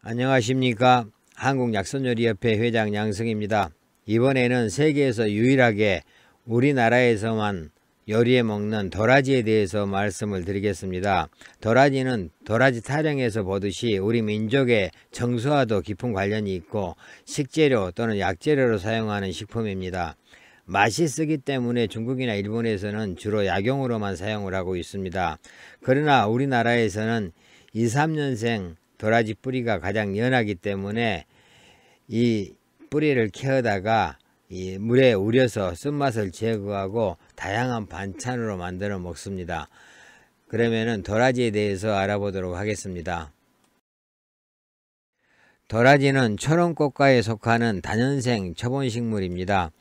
안녕하십니까. 한국약선요리협회 회장 양승입니다. 이번에는 세계에서 유일하게 우리나라에서만 요리해 먹는 도라지에 대해서 말씀을 드리겠습니다. 도라지는 도라지 타령에서 보듯이 우리 민족의 정서와도 깊은 관련이 있고 식재료 또는 약재료로 사용하는 식품입니다. 맛이 쓰기 때문에 중국이나 일본에서는 주로 약용으로만 사용을 하고 있습니다. 그러나 우리나라에서는 2, 3년생 도라지 뿌리가 가장 연하기 때문에 이 뿌리를 캐어다가 이 물에 우려서 쓴맛을 제거하고 다양한 반찬으로 만들어 먹습니다. 그러면은 도라지에 대해서 알아보도록 하겠습니다. 도라지는 초롱꽃과에 속하는 다년생 초본식물입니다.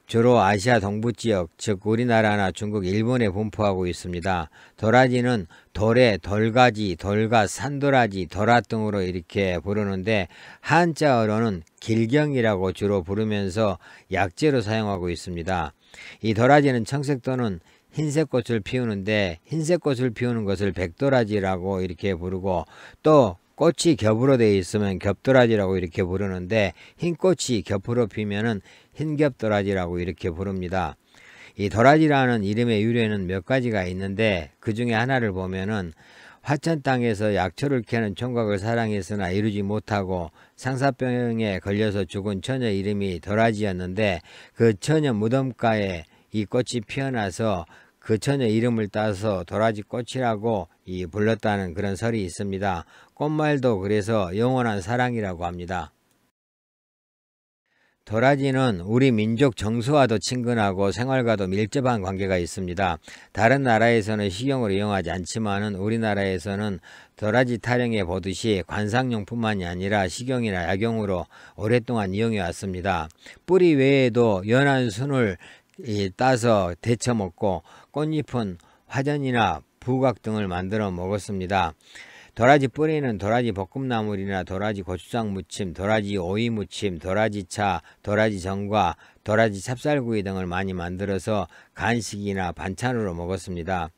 주로 아시아 동부지역, 즉 우리나라나 중국, 일본에 분포하고 있습니다. 도라지는 돌에 돌가지, 돌가, 산도라지, 도라 등으로 이렇게 부르는데 한자어로는 길경이라고 주로 부르면서 약재로 사용하고 있습니다. 이 도라지는 청색 또는 흰색 꽃을 피우는데 흰색 꽃을 피우는 것을 백도라지라고 이렇게 부르고 또 꽃이 겹으로 되어 있으면 겹도라지라고 이렇게 부르는데 흰 꽃이 겹으로 피면은 흰겹도라지라고 이렇게 부릅니다. 이 도라지라는 이름의 유래는 몇 가지가 있는데 그 중에 하나를 보면은 화천 땅에서 약초를 캐는 총각을 사랑했으나 이루지 못하고 상사병에 걸려서 죽은 처녀 이름이 도라지였는데 그 처녀 무덤가에 이 꽃이 피어나서 그 처녀 이름을 따서 도라지 꽃이라고 불렀다는 그런 설이 있습니다. 꽃말도 그래서 영원한 사랑이라고 합니다. 도라지는 우리 민족 정서와도 친근하고 생활과도 밀접한 관계가 있습니다. 다른 나라에서는 식용으로 이용하지 않지만은 우리나라에서는 도라지 타령에 보듯이 관상용뿐만이 아니라 식용이나 약용으로 오랫동안 이용해 왔습니다. 뿌리 외에도 연한 순을 따서 데쳐 먹고 꽃잎은 화전이나 부각 등을 만들어 먹었습니다. 도라지 뿌리는 도라지 볶음나물이나 도라지 고추장 무침, 도라지 오이 무침, 도라지차, 도라지 전과, 도라지 찹쌀구이 등을 많이 만들어서 간식이나 반찬으로 먹었습니다.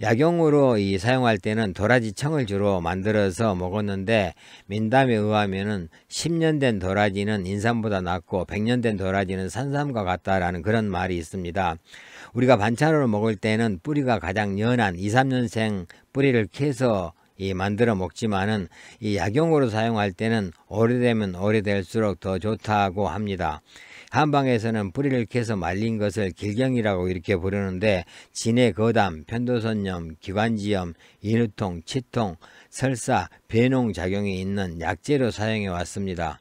약용으로 사용할 때는 도라지청을 주로 만들어서 먹었는데 민담에 의하면은 10년 된 도라지는 인삼보다 낫고 100년 된 도라지는 산삼과 같다라는 그런 말이 있습니다. 우리가 반찬으로 먹을 때는 뿌리가 가장 연한 2, 3년생 뿌리를 캐서 만들어 먹지만은 이 약용으로 사용할 때는 오래되면 오래될수록 더 좋다고 합니다. 한방에서는 뿌리를 캐서 말린 것을 길경이라고 이렇게 부르는데 진해 거담, 편도선염, 기관지염, 인후통, 치통, 설사, 배농 작용이 있는 약재로 사용해 왔습니다.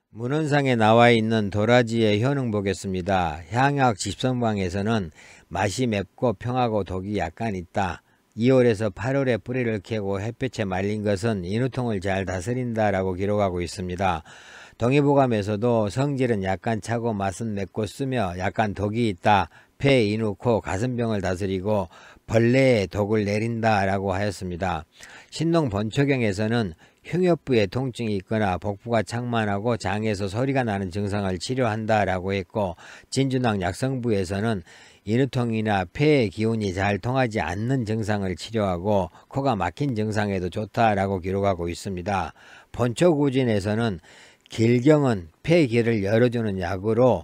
문헌상에 나와 있는 도라지의 효능 보겠습니다. 향약 집성방에서는 맛이 맵고 평하고 독이 약간 있다. 2월에서 8월에 뿌리를 캐고 햇볕에 말린 것은 인후통을 잘 다스린다라고 기록하고 있습니다. 동의보감에서도 성질은 약간 차고 맛은 맵고 쓰며 약간 독이 있다. 폐, 인후, 코, 가슴병을 다스리고 벌레의 독을 내린다라고 하였습니다. 신농본초경에서는 흉엽부에 통증이 있거나 복부가 창만하고 장에서 소리가 나는 증상을 치료한다라고 했고 진주낭 약성부에서는 인후통이나 폐의 기운이 잘 통하지 않는 증상을 치료하고 코가 막힌 증상에도 좋다라고 기록하고 있습니다. 본초구진에서는 길경은 폐길을 열어주는 약으로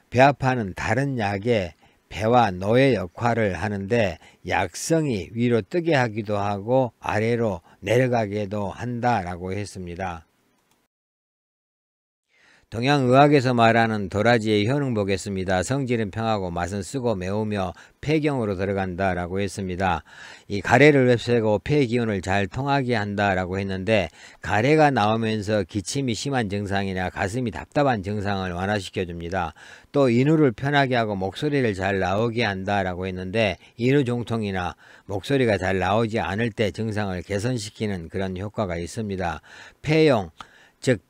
배합하는 다른 약의 배와 노의 역할을 하는데 약성이 위로 뜨게 하기도 하고 아래로 내려가기도 한다라고 했습니다. 동양의학에서 말하는 도라지의 효능 보겠습니다. 성질은 평하고 맛은 쓰고 매우며 폐경으로 들어간다라고 했습니다. 이 가래를 없애고 폐 기운을 잘 통하게 한다라고 했는데 가래가 나오면서 기침이 심한 증상이나 가슴이 답답한 증상을 완화시켜 줍니다. 또 인후를 편하게 하고 목소리를 잘 나오게 한다라고 했는데 인후 종통이나 목소리가 잘 나오지 않을 때 증상을 개선시키는 그런 효과가 있습니다. 폐용, 즉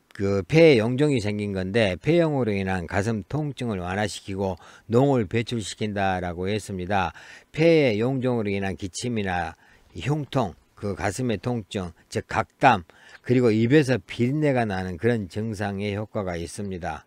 폐에 용종이 생긴 건데 폐용으로 인한 가슴 통증을 완화시키고 농을 배출시킨다라고 했습니다. 폐의 용종으로 인한 기침이나 흉통, 가슴의 통증, 즉 각담, 그리고 입에서 비린내가 나는 그런 증상의 효과가 있습니다.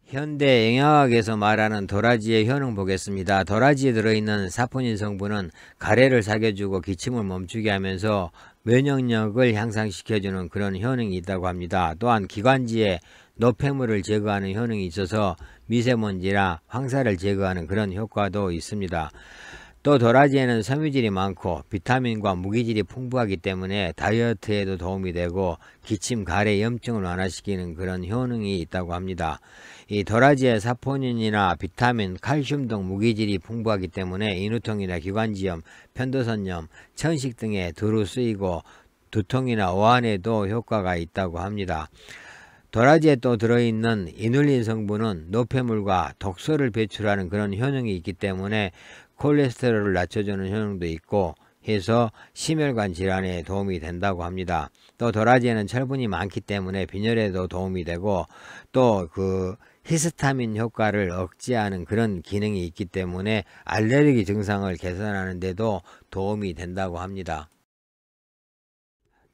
현대 영양학에서 말하는 도라지의 효능 보겠습니다. 도라지에 들어있는 사포닌 성분은 가래를 사겨주고 기침을 멈추게 하면서 면역력을 향상시켜주는 그런 효능이 있다고 합니다. 또한 기관지에 노폐물을 제거하는 효능이 있어서 미세먼지나 황사를 제거하는 그런 효과도 있습니다. 또 도라지에는 섬유질이 많고 비타민과 무기질이 풍부하기 때문에 다이어트에도 도움이 되고 기침, 가래, 염증을 완화시키는 그런 효능이 있다고 합니다. 이 도라지에 사포닌이나 비타민, 칼슘 등 무기질이 풍부하기 때문에 인후통이나 기관지염, 편도선염, 천식 등에 두루 쓰이고 두통이나 오한에도 효과가 있다고 합니다. 도라지에 또 들어있는 이눌린 성분은 노폐물과 독소를 배출하는 그런 효능이 있기 때문에 콜레스테롤을 낮춰주는 효능도 있고 해서 심혈관 질환에 도움이 된다고 합니다. 또 도라지에는 철분이 많기 때문에 빈혈에도 도움이 되고 또 히스타민 효과를 억제하는 그런 기능이 있기 때문에 알레르기 증상을 개선하는 데도 도움이 된다고 합니다.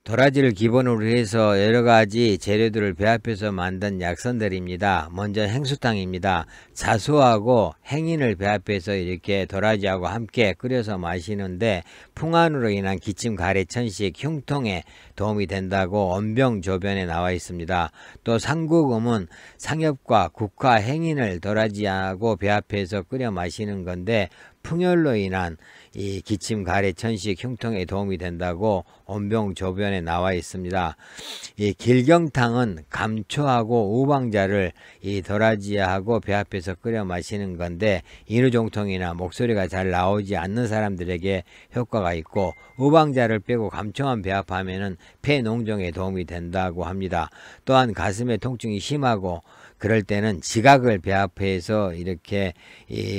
도라지를 기본으로 해서 여러가지 재료들을 배합해서 만든 약선들입니다. 먼저 행수탕입니다. 자수하고 행인을 배합해서 이렇게 도라지하고 함께 끓여서 마시는데 풍한으로 인한 기침, 가래, 천식, 흉통에 도움이 된다고 원병조변에 나와 있습니다. 또 상구금은 상엽과 국화, 행인을 도라지하고 배합해서 끓여 마시는 건데 풍열로 인한 이 기침, 가래, 천식, 흉통에 도움이 된다고 원병조변에 나와 있습니다. 이 길경탕은 감초하고 우방자를 이 도라지하고 배합해서 끓여 마시는 건데 인후종통이나 목소리가 잘 나오지 않는 사람들에게 효과가 있고 우방자를 빼고 감초만 배합하면은 폐 농종에 도움이 된다고 합니다. 또한 가슴에 통증이 심하고 그럴 때는 지각을 배합해서 이렇게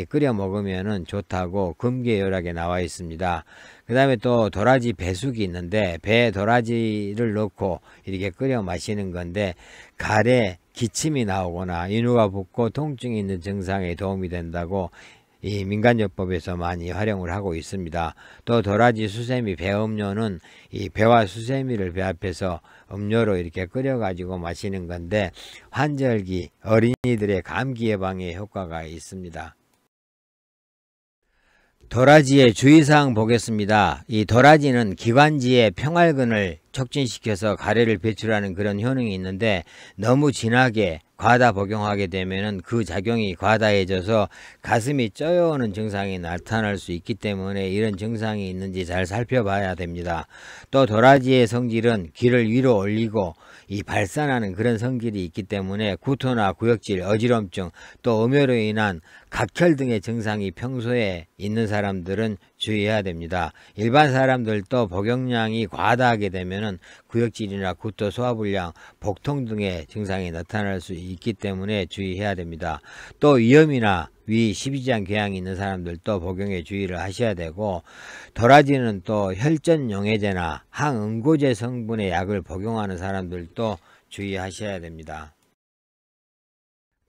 끓여 먹으면 좋다고 금계요락에 나와 있습니다. 그 다음에 또 도라지 배숙이 있는데 배에 도라지를 넣고 이렇게 끓여 마시는 건데 가래, 기침이 나오거나 인후가 붓고 통증이 있는 증상에 도움이 된다고 이 민간요법에서 많이 활용을 하고 있습니다. 또 도라지 수세미 배음료는 이 배와 수세미를 배합해서 음료로 이렇게 끓여 가지고 마시는 건데 환절기 어린이들의 감기 예방에 효과가 있습니다. 도라지의 주의사항 보겠습니다. 이 도라지는 기관지의 평활근을 촉진시켜서 가래를 배출하는 그런 효능이 있는데 너무 진하게 과다 복용하게 되면은 그 작용이 과다해져서 가슴이 쪄여오는 증상이 나타날 수 있기 때문에 이런 증상이 있는지 잘 살펴봐야 됩니다. 또 도라지의 성질은 귀를 위로 올리고 이 발산하는 그런 성질이 있기 때문에 구토나 구역질, 어지럼증, 또 음효로 인한 각혈 등의 증상이 평소에 있는 사람들은 주의해야 됩니다. 일반 사람들도 복용량이 과다하게 되면은 구역질이나 구토, 소화불량, 복통 등의 증상이 나타날 수 있기 때문에 주의해야 됩니다. 또 위염이나 위, 십이지장 궤양이 있는 사람들도 복용에 주의를 하셔야 되고 도라지는 또 혈전용해제나 항응고제 성분의 약을 복용하는 사람들도 주의하셔야 됩니다.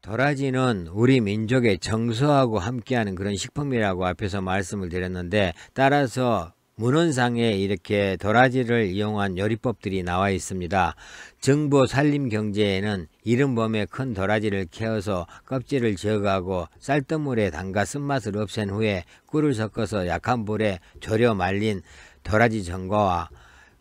도라지는 우리 민족의 정서하고 함께하는 그런 식품이라고 앞에서 말씀을 드렸는데 따라서 문헌상에 이렇게 도라지를 이용한 요리법들이 나와 있습니다. 정보 살림경제에는 이른봄에 큰 도라지를 캐어서 껍질을 제거하고 쌀뜨물에 담가 쓴맛을 없앤 후에 꿀을 섞어서 약한 불에 졸여 말린 도라지 전과와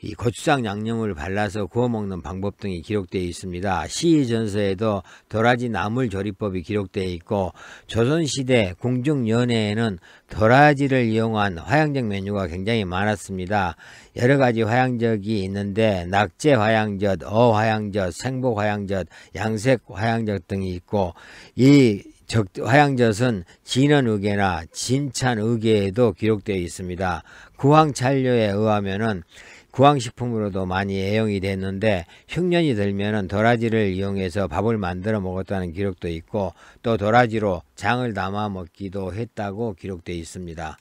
이 고추장 양념을 발라서 구워 먹는 방법 등이 기록되어 있습니다. 시전서에도 도라지 나물 조리법이 기록되어 있고 조선시대 궁중연회에는 도라지를 이용한 화양적 메뉴가 굉장히 많았습니다. 여러가지 화양적이 있는데 낙제 화양젓, 어화양젓, 생복 화양젓, 양색 화양젓 등이 있고 이 화양젓은 진원의계나 진찬의계에도 기록되어 있습니다. 구황찬료에 의하면은 구황식품으로도 많이 애용이 됐는데 흉년이 들면은 도라지를 이용해서 밥을 만들어 먹었다는 기록도 있고 또 도라지로 장을 담아 먹기도 했다고 기록되어 있습니다.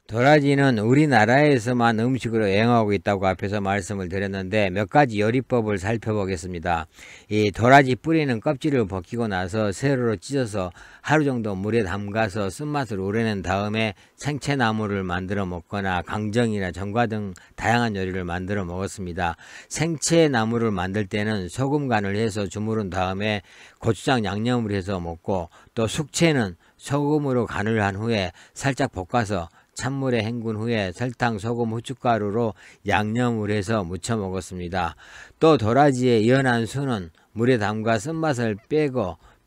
도라지는 우리나라에서만 음식으로 애용하고 있다고 앞에서 말씀을 드렸는데 몇 가지 요리법을 살펴보겠습니다. 이 도라지 뿌리는 껍질을 벗기고 나서 세로로 찢어서 하루 정도 물에 담가서 쓴맛을 우려낸 다음에 생채나물을 만들어 먹거나 강정이나 전과 등 다양한 요리를 만들어 먹었습니다. 생채나물을 만들 때는 소금 간을 해서 주무른 다음에 고추장 양념을 해서 먹고 또 숙채는 소금으로 간을 한 후에 살짝 볶아서 찬물에 헹군 후에 설탕, 소금, 후춧가루로 양념을 해서 무쳐 먹었습니다. 또 도라지의 연한 순은 물에 담가 쓴맛을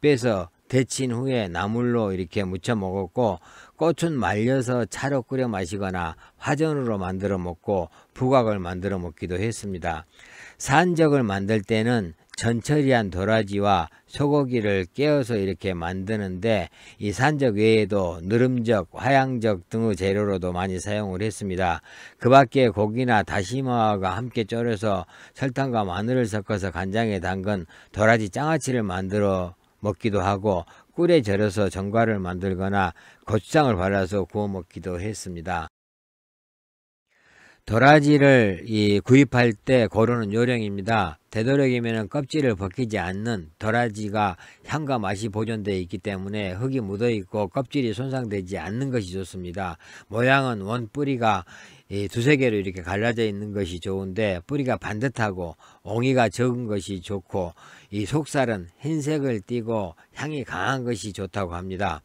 빼서 데친 후에 나물로 이렇게 무쳐 먹었고, 꽃은 말려서 차로 끓여 마시거나 화전으로 만들어 먹고 부각을 만들어 먹기도 했습니다. 산적을 만들 때는 전처리한 도라지와 소고기를 깨어서 이렇게 만드는데, 이 산적 외에도 누름적, 화양적 등의 재료로도 많이 사용을 했습니다. 그 밖에 고기나 다시마와 함께 졸여서 설탕과 마늘을 섞어서 간장에 담근 도라지 장아찌를 만들어 먹기도 하고, 꿀에 절여서 전과를 만들거나 고추장을 발라서 구워 먹기도 했습니다. 도라지를 구입할 때 고르는 요령입니다. 되도록이면 껍질을 벗기지 않는 도라지가 향과 맛이 보존되어 있기 때문에 흙이 묻어 있고 껍질이 손상되지 않는 것이 좋습니다. 모양은 원 뿌리가 두세 개로 이렇게 갈라져 있는 것이 좋은데, 뿌리가 반듯하고 옹이가 적은 것이 좋고, 이 속살은 흰색을 띠고 향이 강한 것이 좋다고 합니다.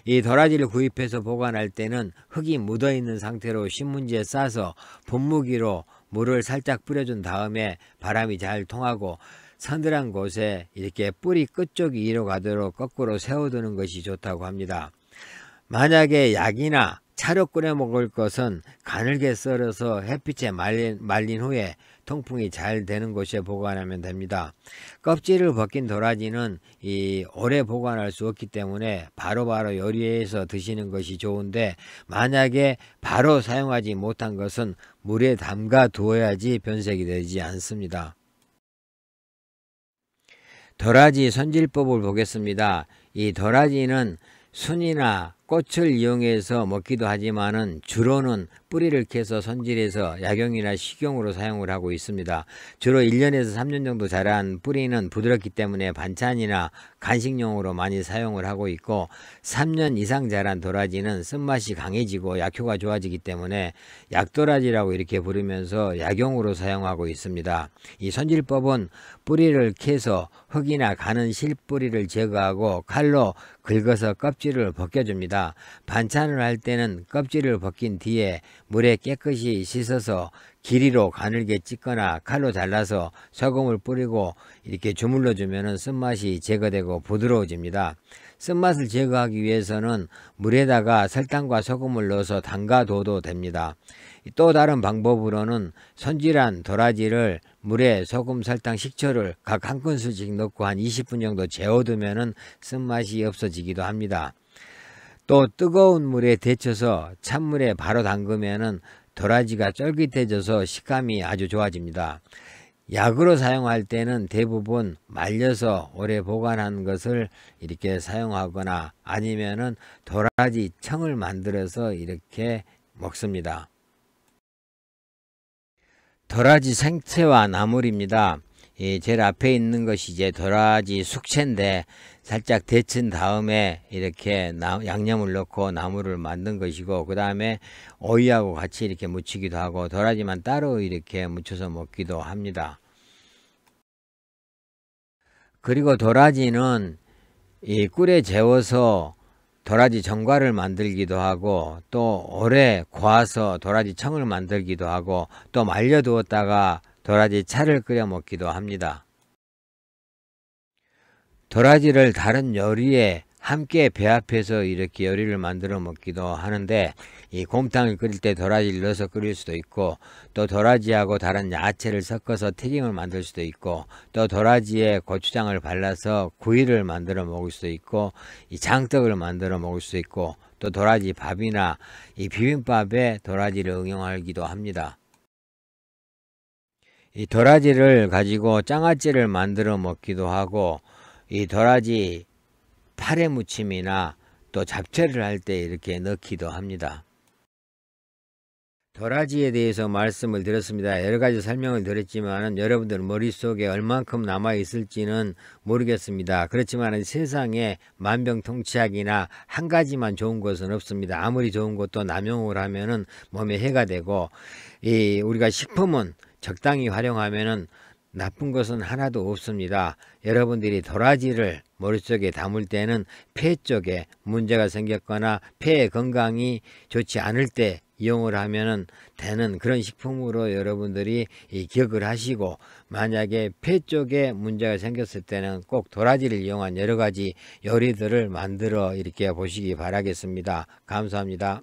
이 도라지를 구입해서 보관할 때는 흙이 묻어 있는 상태로 신문지에 싸서 분무기로 물을 살짝 뿌려준 다음에 바람이 잘 통하고 서늘한 곳에 이렇게 뿌리 끝쪽이 위로 가도록 거꾸로 세워두는 것이 좋다고 합니다. 만약에 약이나 차로 끓여 먹을 것은 가늘게 썰어서 햇빛에 말린 후에 통풍이 잘 되는 곳에 보관하면 됩니다. 껍질을 벗긴 도라지는 오래 보관할 수 없기 때문에 바로바로 요리해서 드시는 것이 좋은데, 만약에 바로 사용하지 못한 것은 물에 담가 두어야지 변색이 되지 않습니다. 도라지 손질법을 보겠습니다. 이 도라지는 순이나 꽃을 이용해서 먹기도 하지만은 주로는 뿌리를 캐서 손질해서 약용이나 식용으로 사용을 하고 있습니다. 주로 1년에서 3년 정도 자란 뿌리는 부드럽기 때문에 반찬이나 간식용으로 많이 사용을 하고 있고, 3년 이상 자란 도라지는 쓴맛이 강해지고 약효가 좋아지기 때문에 약도라지라고 이렇게 부르면서 약용으로 사용하고 있습니다. 이 손질법은 뿌리를 캐서 흙이나 가는 실뿌리를 제거하고 칼로 긁어서 껍질을 벗겨줍니다. 반찬을 할 때는 껍질을 벗긴 뒤에 물에 깨끗이 씻어서 길이로 가늘게 찢거나 칼로 잘라서 소금을 뿌리고 이렇게 주물러 주면 쓴맛이 제거되고 부드러워집니다. 쓴맛을 제거하기 위해서는 물에다가 설탕과 소금을 넣어서 담가둬도 됩니다. 또 다른 방법으로는 손질한 도라지를 물에 소금, 설탕, 식초를 각 한 큰술씩 넣고 한 20분 정도 재워두면 쓴맛이 없어지기도 합니다. 또 뜨거운 물에 데쳐서 찬물에 바로 담그면 도라지가 쫄깃해져서 식감이 아주 좋아집니다. 약으로 사용할 때는 대부분 말려서 오래 보관한 것을 이렇게 사용하거나 아니면은 도라지 청을 만들어서 이렇게 먹습니다. 도라지 생채와 나물입니다. 제일 앞에 있는 것이 이제 도라지 숙채인데, 살짝 데친 다음에 이렇게 양념을 넣고 나물을 만든 것이고, 그 다음에 오이하고 같이 이렇게 무치기도 하고 도라지만 따로 이렇게 무쳐서 먹기도 합니다. 그리고 도라지는 이 꿀에 재워서 도라지 전과를 만들기도 하고, 또 오래 고아서 도라지 청을 만들기도 하고, 또 말려두었다가 도라지 차를 끓여 먹기도 합니다. 도라지를 다른 요리에 함께 배합해서 이렇게 요리를 만들어 먹기도 하는데, 이 곰탕을 끓일 때 도라지를 넣어서 끓일 수도 있고, 또 도라지하고 다른 야채를 섞어서 튀김을 만들 수도 있고, 또 도라지에 고추장을 발라서 구이를 만들어 먹을 수도 있고, 이 장떡을 만들어 먹을 수도 있고, 또 도라지 밥이나 이 비빔밥에 도라지를 응용하기도 합니다. 이 도라지를 가지고 장아찌를 만들어 먹기도 하고, 이 도라지 파래 무침이나 또 잡채를 할 때 이렇게 넣기도 합니다. 도라지에 대해서 말씀을 드렸습니다. 여러가지 설명을 드렸지만 여러분들 머릿속에 얼만큼 남아있을지는 모르겠습니다. 그렇지만 세상에 만병통치약이나 한 가지만 좋은 것은 없습니다. 아무리 좋은 것도 남용을 하면은 몸에 해가 되고, 우리가 식품은 적당히 활용하면은 나쁜 것은 하나도 없습니다. 여러분들이 도라지를 머릿속에 담을 때는 폐 쪽에 문제가 생겼거나 폐 건강이 좋지 않을 때 이용을 하면은 되는 그런 식품으로 여러분들이 기억을 하시고, 만약에 폐 쪽에 문제가 생겼을 때는 꼭 도라지를 이용한 여러 가지 요리들을 만들어 이렇게 보시기 바라겠습니다. 감사합니다.